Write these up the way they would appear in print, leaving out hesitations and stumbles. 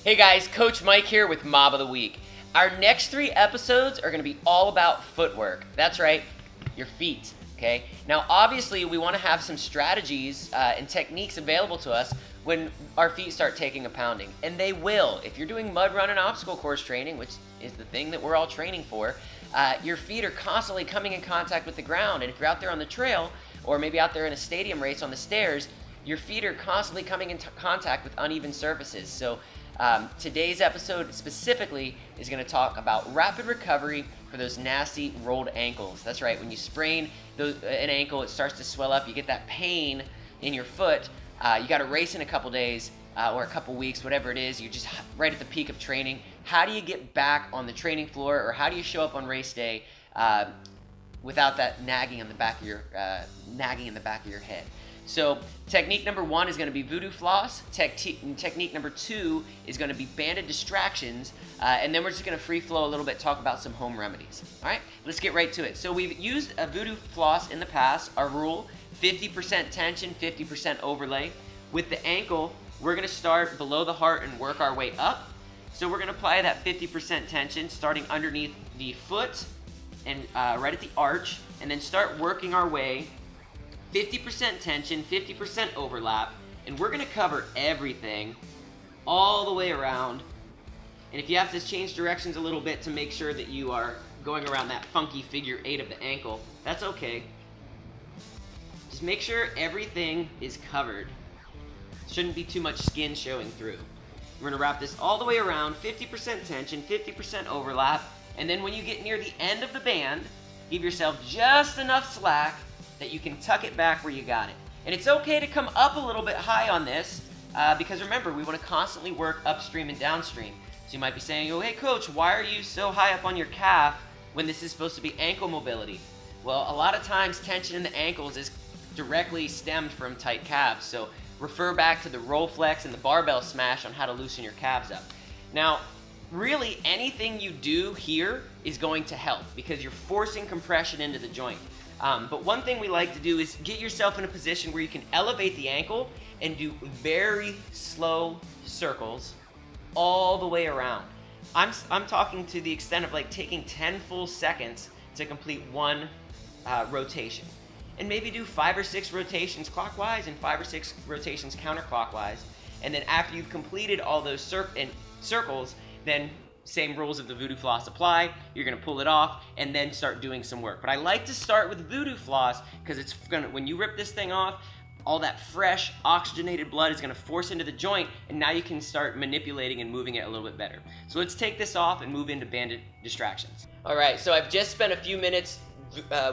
Hey guys, Coach Mike here with Mob of the Week. Our next 3 episodes are going to be all about footwork. That's right, your feet, okay? Now obviously we want to have some strategies and techniques available to us when our feet start taking a pounding. And they will. If you're doing mud run and obstacle course training, which is the thing that we're all training for, your feet are constantly coming in contact with the ground. And if you're out there on the trail, or maybe out there in a stadium race on the stairs, your feet are constantly coming into contact with uneven surfaces. So today's episode specifically is going to talk about rapid recovery for those nasty rolled ankles. That's right, when you sprain an ankle, it starts to swell up, you get that pain in your foot, you got to race in a couple days or a couple weeks, whatever it is, you're just right at the peak of training. How do you get back on the training floor, or how do you show up on race day without that nagging in the back of your head? So technique number 1 is going to be Voodoo Floss. Technique number 2 is going to be banded distractions. And then we're just going to free flow a little bit, talk about some home remedies. All right, let's get right to it. So we've used a Voodoo Floss in the past. Our rule, 50% tension, 50% overlay. With the ankle, we're going to start below the heart and work our way up. So we're going to apply that 50% tension starting underneath the foot and right at the arch, and then start working our way 50% tension, 50% overlap, and we're going to cover everything all the way around. And if you have to change directions a little bit to make sure that you are going around that funky figure 8 of the ankle, that's okay. Just make sure everything is covered. Shouldn't be too much skin showing through. We're going to wrap this all the way around, 50% tension, 50% overlap, and then when you get near the end of the band, give yourself just enough slack that you can tuck it back where you got it. And it's okay to come up a little bit high on this because remember, we want to constantly work upstream and downstream. So you might be saying, oh, hey coach, why are you so high up on your calf when this is supposed to be ankle mobility? Well, a lot of times tension in the ankles is directly stemmed from tight calves. So refer back to the roll flex and the barbell smash on how to loosen your calves up. Now, really anything you do here is going to help because you're forcing compression into the joint. But one thing we like to do is get yourself in a position where you can elevate the ankle and do very slow circles all the way around. I'm talking to the extent of like taking 10 full seconds to complete one rotation. And maybe do 5 or 6 rotations clockwise and 5 or 6 rotations counterclockwise. And then after you've completed all those circles, then same rules of the Voodoo Floss apply. You're going to pull it off and then start doing some work. But I like to start with Voodoo Floss because it's going to, when you rip this thing off, all that fresh oxygenated blood is going to force into the joint, and now you can start manipulating and moving it a little bit better. So let's take this off and move into banded distractions. All right, so I've just spent a few minutes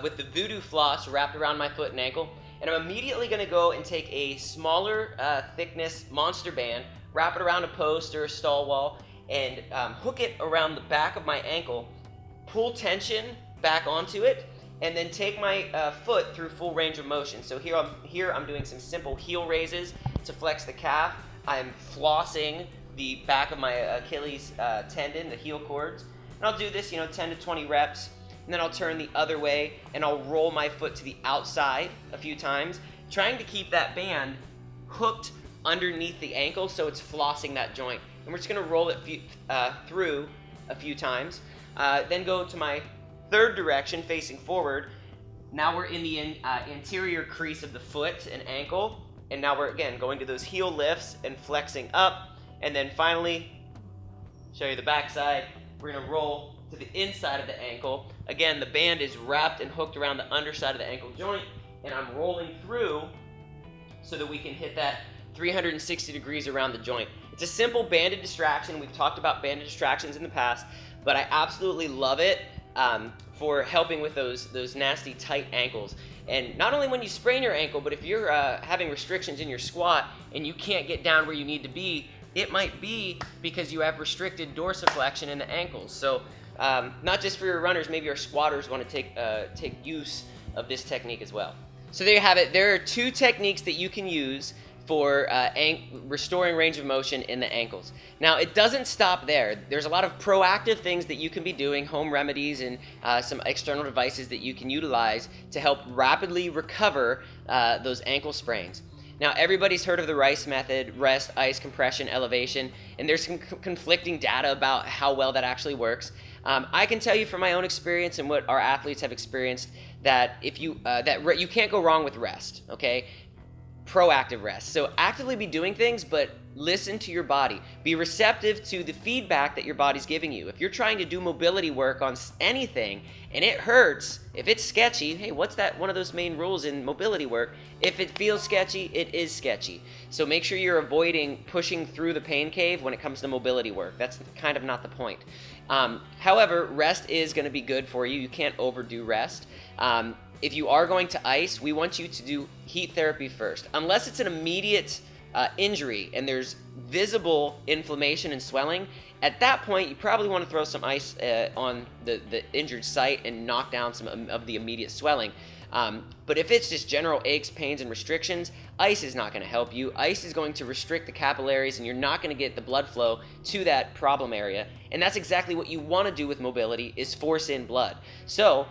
with the Voodoo Floss wrapped around my foot and ankle, and I'm immediately going to go and take a smaller thickness monster band, wrap it around a post or a stall wall, and hook it around the back of my ankle, pull tension back onto it, and then take my foot through full range of motion. So here I'm doing some simple heel raises to flex the calf. I'm flossing the back of my Achilles tendon, the heel cords. And I'll do this, 10 to 20 reps, and then I'll turn the other way and I'll roll my foot to the outside a few times, trying to keep that band hooked underneath the ankle so it's flossing that joint. And we're just going to roll it through a few times. Then go to my third direction, facing forward. Now we're in the anterior crease of the foot and ankle. And now we're, again, going to those heel lifts and flexing up. And then finally, show you the back side. We're going to roll to the inside of the ankle. Again, the band is wrapped and hooked around the underside of the ankle joint. And I'm rolling through so that we can hit that 360 degrees around the joint. It's a simple banded distraction. We've talked about banded distractions in the past, but I absolutely love it for helping with those nasty tight ankles. And not only when you sprain your ankle, but if you're having restrictions in your squat and you can't get down where you need to be, it might be because you have restricted dorsiflexion in the ankles. So not just for your runners, maybe our squatters want to take use of this technique as well. So there you have it. There are 2 techniques that you can use for restoring range of motion in the ankles. Now, it doesn't stop there. There's a lot of proactive things that you can be doing, home remedies and some external devices that you can utilize to help rapidly recover those ankle sprains. Now, everybody's heard of the RICE method: rest, ice, compression, elevation, and there's some conflicting data about how well that actually works. I can tell you from my own experience and what our athletes have experienced that if you you can't go wrong with rest. Okay, proactive rest. So actively be doing things, but listen to your body. Be receptive to the feedback that your body's giving you. If you're trying to do mobility work on anything and it hurts, if it's sketchy, hey, what's that? One of those main rules in mobility work: if it feels sketchy, it is sketchy. So make sure you're avoiding pushing through the pain cave when it comes to mobility work. That's kind of not the point. However, rest is going to be good for you. You can't overdo rest. If you are going to ice, we want you to do heat therapy first. Unless it's an immediate injury and there's visible inflammation and swelling, at that point you probably want to throw some ice on the injured site and knock down some of the immediate swelling. But if it's just general aches, pains, and restrictions, ice is not going to help you. Ice is going to restrict the capillaries, and you're not going to get the blood flow to that problem area. And that's exactly what you want to do with mobility, is force in blood. So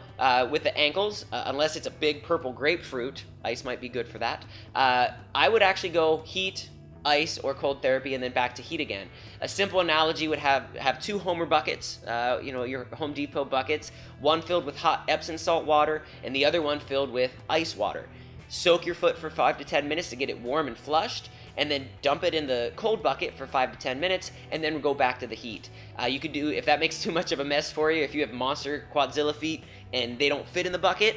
with the ankles, unless it's a big purple grapefruit, ice might be good for that. I would actually go heat, ice, or cold therapy, and then back to heat again. A simple analogy would have 2 Homer buckets, your Home Depot buckets, one filled with hot Epsom salt water and the other one filled with ice water. Soak your foot for 5 to 10 minutes to get it warm and flushed, and then dump it in the cold bucket for 5 to 10 minutes, and then go back to the heat. You could do, if that makes too much of a mess for you, if you have monster quadzilla feet and they don't fit in the bucket,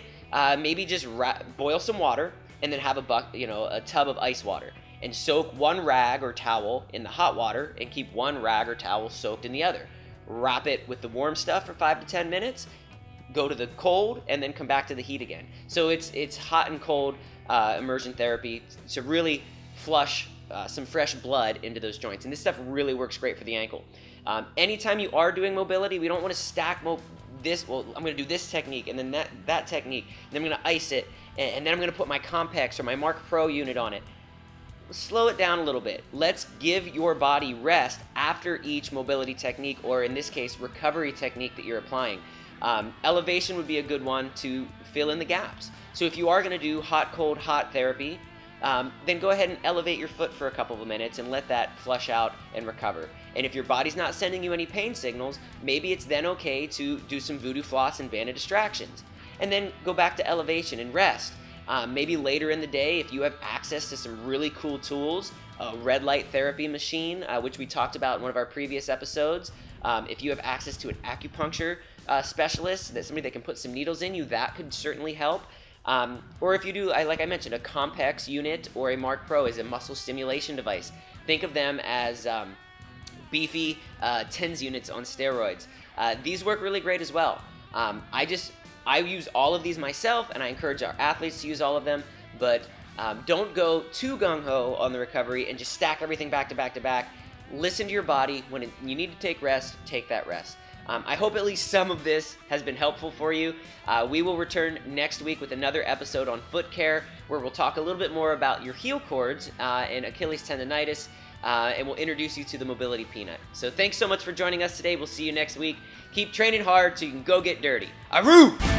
maybe just boil some water and then have a tub of ice water. And soak one rag or towel in the hot water and keep one rag or towel soaked in the other. Wrap it with the warm stuff for 5 to 10 minutes, go to the cold, and then come back to the heat again. So it's hot and cold immersion therapy to really flush some fresh blood into those joints. And this stuff really works great for the ankle. Anytime you are doing mobility, we don't want to stack this. Well, I'm going to do this technique and then that technique, and then I'm going to ice it, and then I'm going to put my Compex or my Mark Pro unit on it. Slow it down a little bit. Let's give your body rest after each mobility technique, or in this case, recovery technique that you're applying. Elevation would be a good one to fill in the gaps. So if you are going to do hot, cold, hot therapy, then go ahead and elevate your foot for a couple of minutes and let that flush out and recover. And if your body's not sending you any pain signals, maybe it's then okay to do some Voodoo Floss and banded distractions. And then go back to elevation and rest. Maybe later in the day, if you have access to some really cool tools, a red light therapy machine, which we talked about in one of our previous episodes. If you have access to an acupuncture specialist, somebody that can put some needles in you, that could certainly help. Or if you do, like I mentioned, a Compex unit or a Mark Pro is a muscle stimulation device. Think of them as beefy TENS units on steroids. These work really great as well. I use all of these myself, and I encourage our athletes to use all of them, but don't go too gung-ho on the recovery and just stack everything back to back to back. Listen to your body. When you need to take rest, take that rest. I hope at least some of this has been helpful for you. We will return next week with another episode on foot care, where we'll talk a little bit more about your heel cords and Achilles tendonitis, and we'll introduce you to the mobility peanut. So thanks so much for joining us today. We'll see you next week. Keep training hard so you can go get dirty. Aroo!